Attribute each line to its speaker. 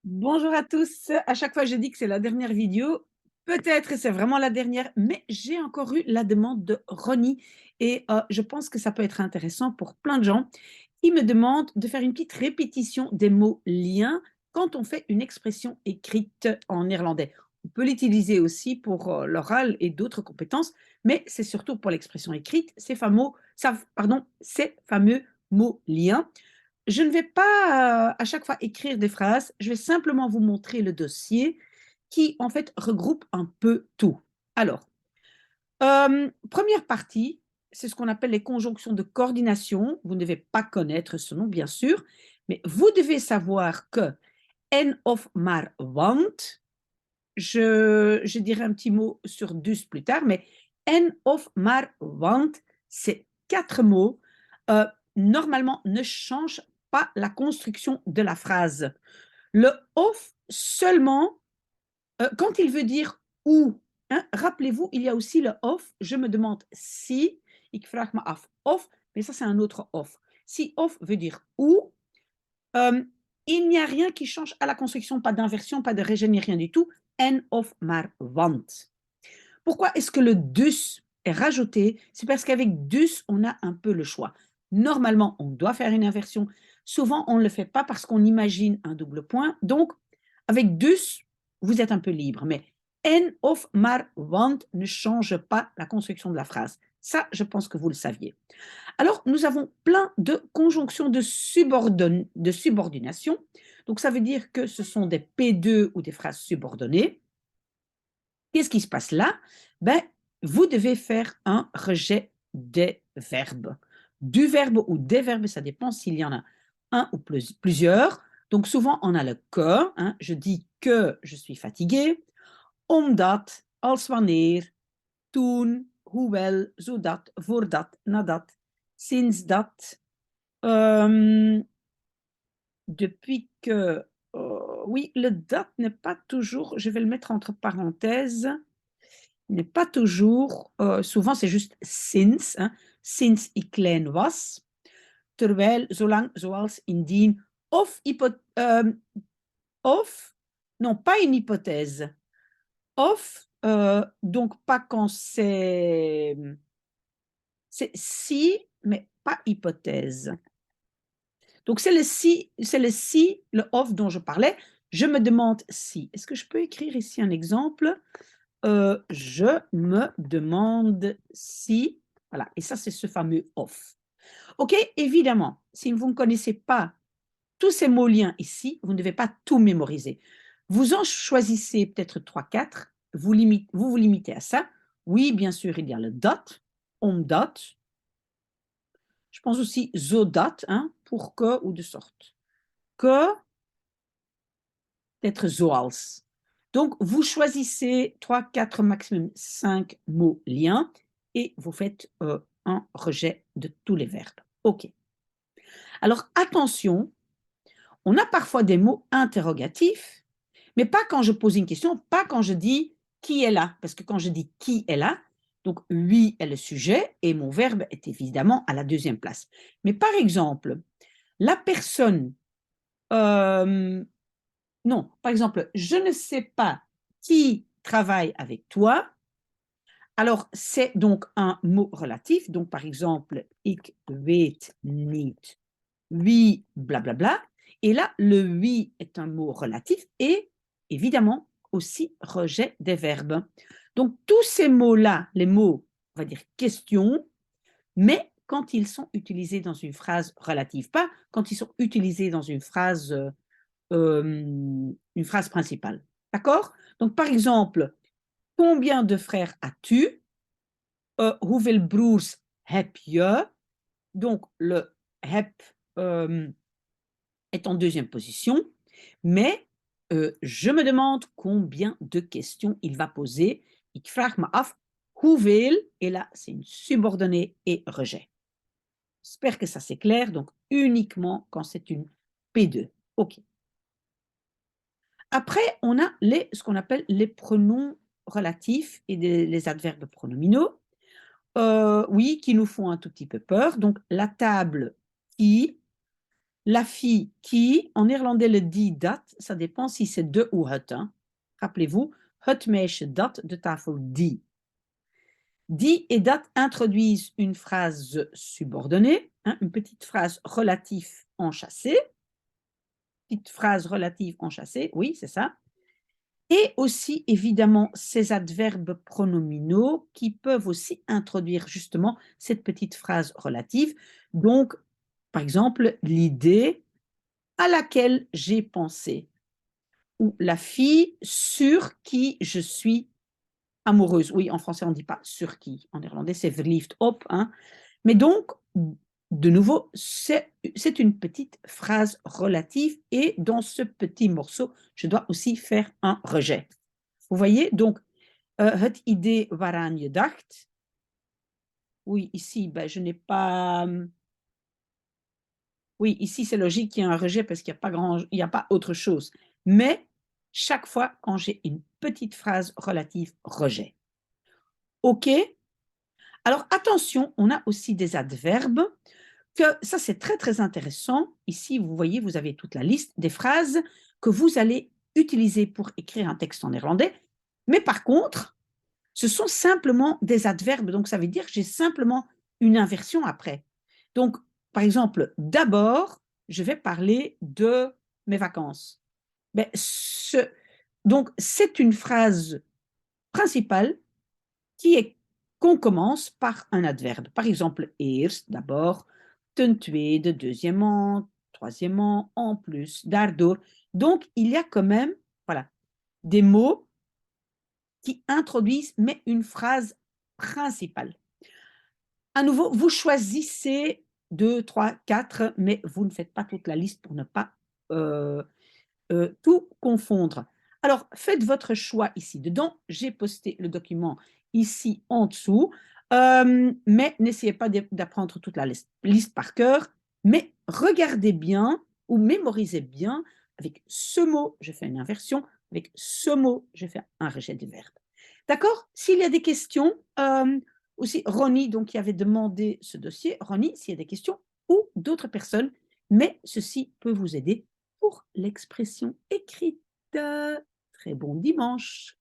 Speaker 1: Bonjour à tous. À chaque fois, je dis que c'est la dernière vidéo. Peut-être c'est vraiment la dernière, mais j'ai encore eu la demande de Ronnie et je pense que ça peut être intéressant pour plein de gens qui me demandent de faire une petite répétition des mots liens quand on fait une expression écrite en néerlandais. On peut l'utiliser aussi pour l'oral et d'autres compétences, mais c'est surtout pour l'expression écrite, ces fameux mots liens. Je ne vais pas à chaque fois écrire des phrases, je vais simplement vous montrer le dossier qui en fait regroupe un peu tout. Alors, première partie, c'est ce qu'on appelle les conjonctions de coordination. Vous ne devez pas connaître ce nom, bien sûr, mais vous devez savoir que en of maar want, je dirai un petit mot sur dus plus tard, mais en of maar want, c'est quatre mots, normalement ne changent pas la construction de la phrase. Le of seulement, quand il veut dire ou, hein, rappelez-vous, il y a aussi le of, je me demande si, ik vraag me af of, mais ça c'est un autre of. Si of veut dire ou, euh, il n'y a rien qui change à la construction, pas d'inversion, pas de rejet, ni rien du tout. En of maar want. Pourquoi est-ce que le dus est rajouté? C'est parce qu'avec dus, on a un peu le choix. Normalement, on doit faire une inversion. Souvent, on ne le fait pas parce qu'on imagine un double point. Donc, avec dus, vous êtes un peu libre. Mais en of maar want ne change pas la construction de la phrase. Ça, je pense que vous le saviez. Alors, nous avons plein de conjonctions de subordination. Donc, ça veut dire que ce sont des P2 ou des phrases subordonnées. Qu'est-ce qui se passe là? Ben, vous devez faire un rejet des verbes. Du verbe ou des verbes, ça dépend s'il y en a un ou plusieurs. Donc, souvent, on a le que. Hein, je dis que je suis fatigué. Omdat, als wanneer, toen, hoewel, zodat, voordat, nadat, sinds dat, depuis que. Oui, le date n'est pas toujours, je vais le mettre entre parenthèses, n'est pas toujours, souvent c'est juste sinds, hein, sinds ik klein was, terwijl, zolang, zoals, indien, of, of non, pas une hypothèse, of, donc pas quand c'est si, mais pas hypothèse. Donc c'est le off dont je parlais. Je me demande si. Est-ce que je peux écrire ici un exemple? Je me demande si. Voilà, et ça c'est ce fameux off. Ok, évidemment, si vous ne connaissez pas tous ces mots liens ici, vous ne devez pas tout mémoriser. Vous en choisissez peut-être 3, 4, vous vous limitez à ça. Oui, bien sûr, il y a le dot, omdat. Je pense aussi zodat, hein, pour que ou de sorte. Que, peut-être zoals. Donc, vous choisissez 3, 4, maximum 5 mots liens et vous faites un rejet de tous les verbes. OK. Alors, attention, on a parfois des mots interrogatifs, mais pas quand je pose une question, pas quand je dis qui est là, parce que quand je dis qui est là, donc oui est le sujet et mon verbe est évidemment à la deuxième place. Mais par exemple, la personne, non, par exemple, je ne sais pas qui travaille avec toi. Alors, c'est donc un mot relatif. Donc, par exemple, ik weet niet wie, blablabla. Et là, le oui est un mot relatif et évidemment aussi rejet des verbes. Donc, tous ces mots-là, les mots, on va dire question, mais quand ils sont utilisés dans une phrase relative, pas quand ils sont utilisés dans une phrase principale. D'accord? Donc, par exemple, combien de frères as-tu? Hoeveel broers heb je? Donc, le heb est en deuxième position, mais je me demande combien de questions il va poser. Ik vraag me af hoeveel, et là, c'est une subordonnée et rejet. J'espère que ça c'est clair, donc uniquement quand c'est une P2. OK. Après, on a ce qu'on appelle les pronoms relatifs et les adverbes pronominaux, oui, qui nous font un tout petit peu peur. Donc, la table qui, La fille qui, en néerlandais, le die dat, ça dépend si c'est de ou het. Hein. Rappelez-vous, het meisje dat, de tafel die. Die et dat introduisent une phrase subordonnée, hein, une petite phrase relative enchâssée. Petite phrase relative enchâssée, oui, c'est ça. Et aussi, évidemment, ces adverbes pronominaux qui peuvent aussi introduire justement cette petite phrase relative. Donc, par exemple, l'idée à laquelle j'ai pensé ou la fille sur qui je suis amoureuse. Oui, en français, on ne dit pas sur qui. En néerlandais, c'est verliefd op. Hein. Mais donc, de nouveau, c'est une petite phrase relative et dans ce petit morceau, je dois aussi faire un rejet. Vous voyez, donc, het idee waaraan je dacht. Oui, ici, ben, je n'ai pas... Oui, ici, c'est logique qu'il y ait un rejet parce qu'il n'y a pas autre chose. Mais chaque fois, quand j'ai une petite phrase relative, rejet. OK? Alors, attention, on a aussi des adverbes que ça, c'est très, très intéressant. Ici, vous voyez, vous avez toute la liste des phrases que vous allez utiliser pour écrire un texte en néerlandais. Mais par contre, ce sont simplement des adverbes. Donc, ça veut dire que j'ai simplement une inversion après. Donc, par exemple, d'abord, je vais parler de mes vacances. Ben, donc, c'est une phrase principale qu'on commence par un adverbe. Par exemple, eerst, d'abord, ten tweede, deuxièmement, troisièmement, en plus, daardoor. Donc, il y a quand même, voilà, des mots qui introduisent, mais une phrase principale. À nouveau, vous choisissez 2, 3, 4, mais vous ne faites pas toute la liste pour ne pas tout confondre. Alors, faites votre choix ici dedans. J'ai posté le document ici en dessous, mais n'essayez pas d'apprendre toute la liste par cœur, mais regardez bien ou mémorisez bien avec ce mot, je fais une inversion, avec ce mot, je fais un rejet de verbe. D'accord? S'il y a des questions, aussi Ronnie, donc, qui avait demandé ce dossier, Ronnie, s'il y a des questions, ou d'autres personnes, mais ceci peut vous aider pour l'expression écrite. Très bon dimanche.